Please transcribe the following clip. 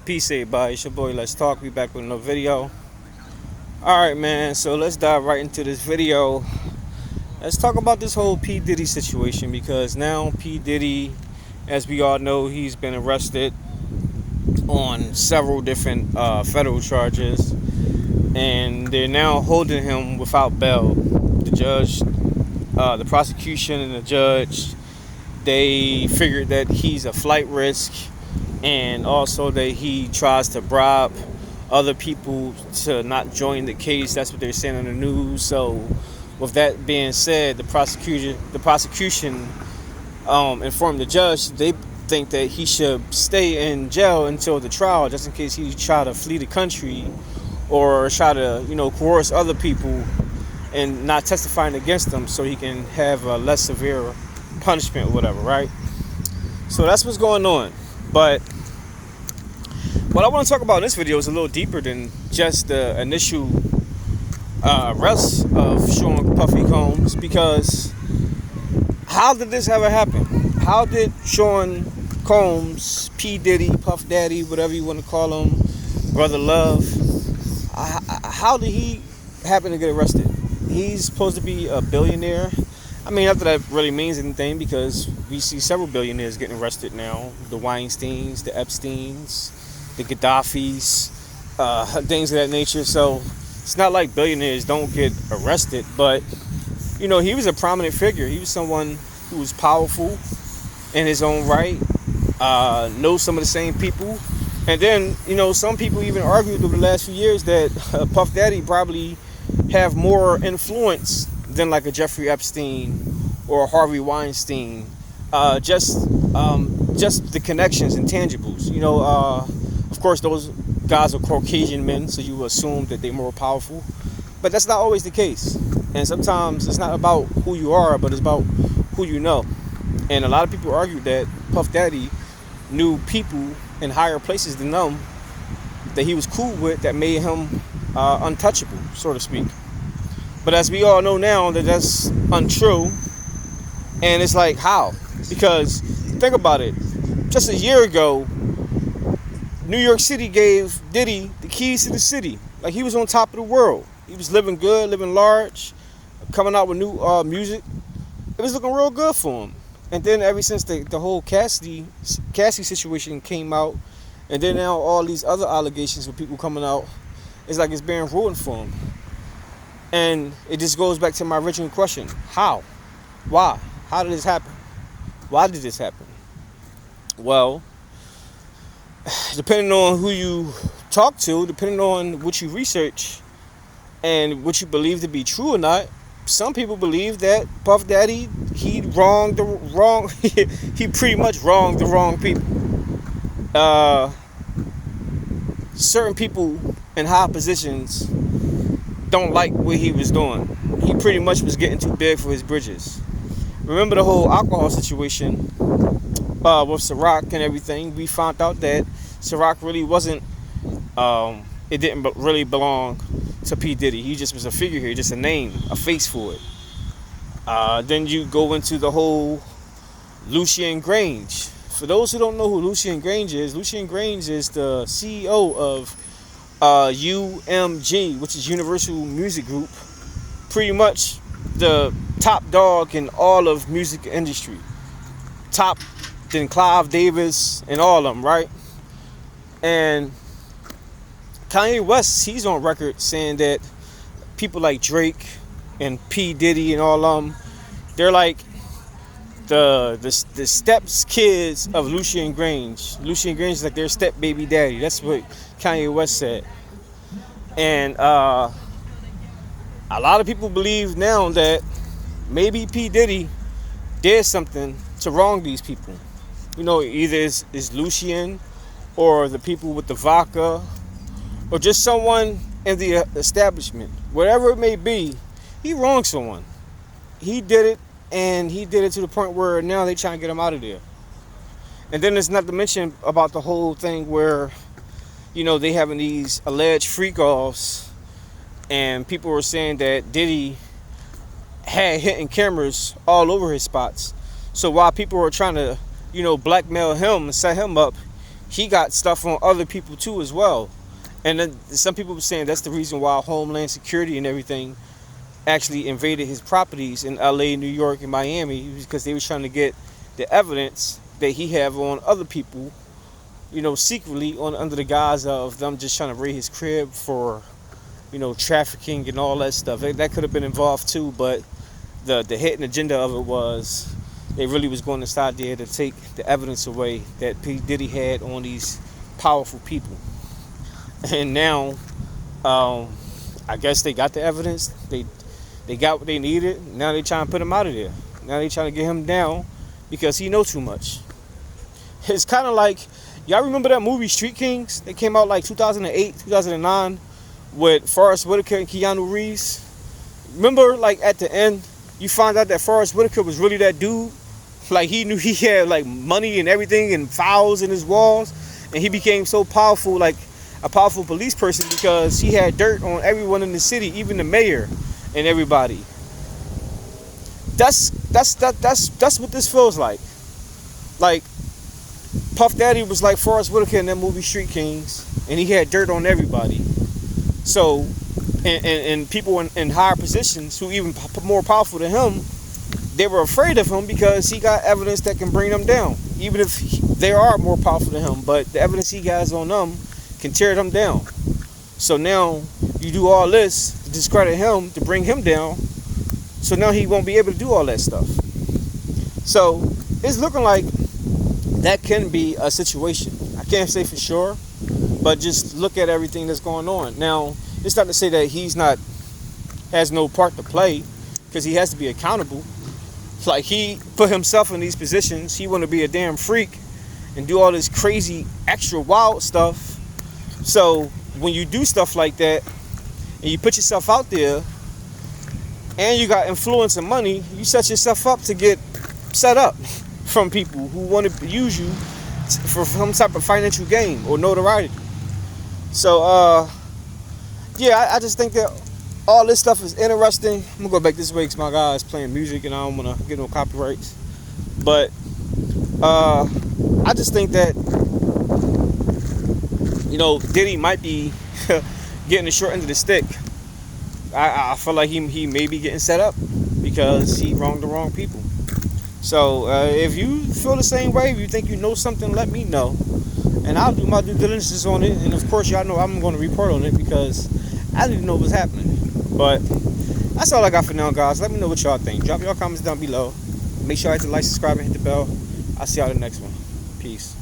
Peace, everybody. It's your boy. Let's talk. We back with another video. All right, man. So let's dive right into this video. Let's talk about this whole P Diddy situation because now P Diddy, as we all know, he's been arrested on several different federal charges, and they're now holding him without bail. The judge, the prosecution, and the judge, they figured that he's a flight risk, and also that he tries to bribe other people to not join the case. That's what they're saying on the news. So with that being said, the prosecution informed the judge they think that he should stay in jail until the trial, just in case he try to flee the country or try to coerce other people and not testifying against them, so he can have a less severe punishment or whatever, right? So that's what's going on. But what I want to talk about in this video is a little deeper than just the initial arrest of Sean Puffy Combs, because how did this ever happen? How did Sean Combs, P Diddy, Puff Daddy, whatever you want to call him, Brother Love, how did he happen to get arrested? He's supposed to be a billionaire. I mean, not that that really means anything, because we see several billionaires getting arrested now. The Weinsteins, the Epsteins, the Gaddafis, things of that nature. So it's not like billionaires don't get arrested, but he was a prominent figure. He was someone who was powerful in his own right, knows some of the same people. And then, some people even argued over the last few years that Puff Daddy probably have more influence than like a Jeffrey Epstein or a Harvey Weinstein. Just the connections and tangibles. Of course, those guys are Caucasian men, so you assume that they're more powerful. But that's not always the case. And sometimes it's not about who you are, but it's about who you know. And a lot of people argue that Puff Daddy knew people in higher places than them that he was cool with, that made him untouchable, so to speak. But as we all know now, that's untrue. And it's like, how? Because think about it. Just a year ago, New York City gave Diddy the keys to the city. Like, he was on top of the world. He was living good, living large, coming out with new music. It was looking real good for him. And then ever since the whole Cassie situation came out, and then now all these other allegations with people coming out, it's like it's being ruined for him. And it just goes back to my original question. How? Why? How did this happen? Why did this happen? Well, depending on who you talk to, depending on what you research and what you believe to be true or not, some people believe that Puff Daddy, he pretty much wronged the wrong people. Certain people in high positions don't like what he was doing. He pretty much was getting too big for his britches. Remember the whole alcohol situation with Ciroc and everything? We found out that Ciroc really wasn't, it didn't really belong to P Diddy. He just was a figure here, just a name, a face for it. Then you go into the whole Lucien Grange. For those who don't know who Lucien Grange is the CEO of UMG, which is Universal Music Group, pretty much the top dog in all of music industry, top than Clive Davis and all of them, right? And Kanye West, he's on record saying that people like Drake and P Diddy and all of them, they're like the steps kids of Lucien Grange. Lucien Grange is like their step baby daddy. That's what Kanye West said. And a lot of people believe now that maybe P Diddy did something to wrong these people. Either it's Lucien or the people with the vodka, or just someone in the establishment. Whatever it may be, he wronged someone. He did it, and he did it to the point where now they trying to get him out of there. And then it's not to mention about the whole thing where, they having these alleged freak-offs, and people were saying that Diddy had hidden cameras all over his spots. So while people were trying to, blackmail him and set him up, he got stuff on other people too as well. And then some people were saying that's the reason why Homeland Security and everything actually invaded his properties in LA, New York, and Miami, because they were trying to get the evidence that he have on other people, secretly on under the guise of them just trying to raid his crib for, trafficking and all that stuff. That could have been involved too, but the hidden agenda of it was they really was going inside there to take the evidence away that P. Diddy had on these powerful people. And now, I guess they got the evidence. They got what they needed. Now they trying to put him out of there. Now they trying to get him down because he know too much. It's kind of like, y'all remember that movie Street Kings? It came out like 2008, 2009 with Forrest Whitaker and Keanu Reeves. Remember, like at the end, you find out that Forrest Whitaker was really that dude. Like he knew he had like money and everything and files in his walls, and he became so powerful, like a powerful police person, because he had dirt on everyone in the city, even the mayor and everybody. That's what this feels like. Like Puff Daddy was like Forrest Whitaker in that movie Street Kings, and he had dirt on everybody. So, and people in higher positions who even more powerful than him, they were afraid of him because he got evidence that can bring them down, even if they are more powerful than him. But the evidence he has on them can tear them down. So now you do all this to discredit him, to bring him down. So now he won't be able to do all that stuff. So it's looking like that can be a situation. I can't say for sure, but just look at everything that's going on. Now, it's not to say that has no part to play, because he has to be accountable. Like he put himself in these positions. He want to be a damn freak and do all this crazy, extra wild stuff. So when you do stuff like that and you put yourself out there and you got influence and money, you set yourself up to get set up from people who want to use you for some type of financial gain or notoriety. So I just think that all this stuff is interesting. I'm gonna go back this way because my guy is playing music and I don't want to get no copyrights. But I just think that Diddy might be getting the short end of the stick. I feel like he may be getting set up because he wronged the wrong people. So if you feel the same way, if you think you know something, let me know, and I'll do my due diligence on it. And of course, y'all know I'm going to report on it because I didn't know what's happening. But that's all I got for now, guys. Let me know what y'all think. Drop your comments down below. Make sure you hit the like, subscribe, and hit the bell. I'll see y'all in the next one. Peace.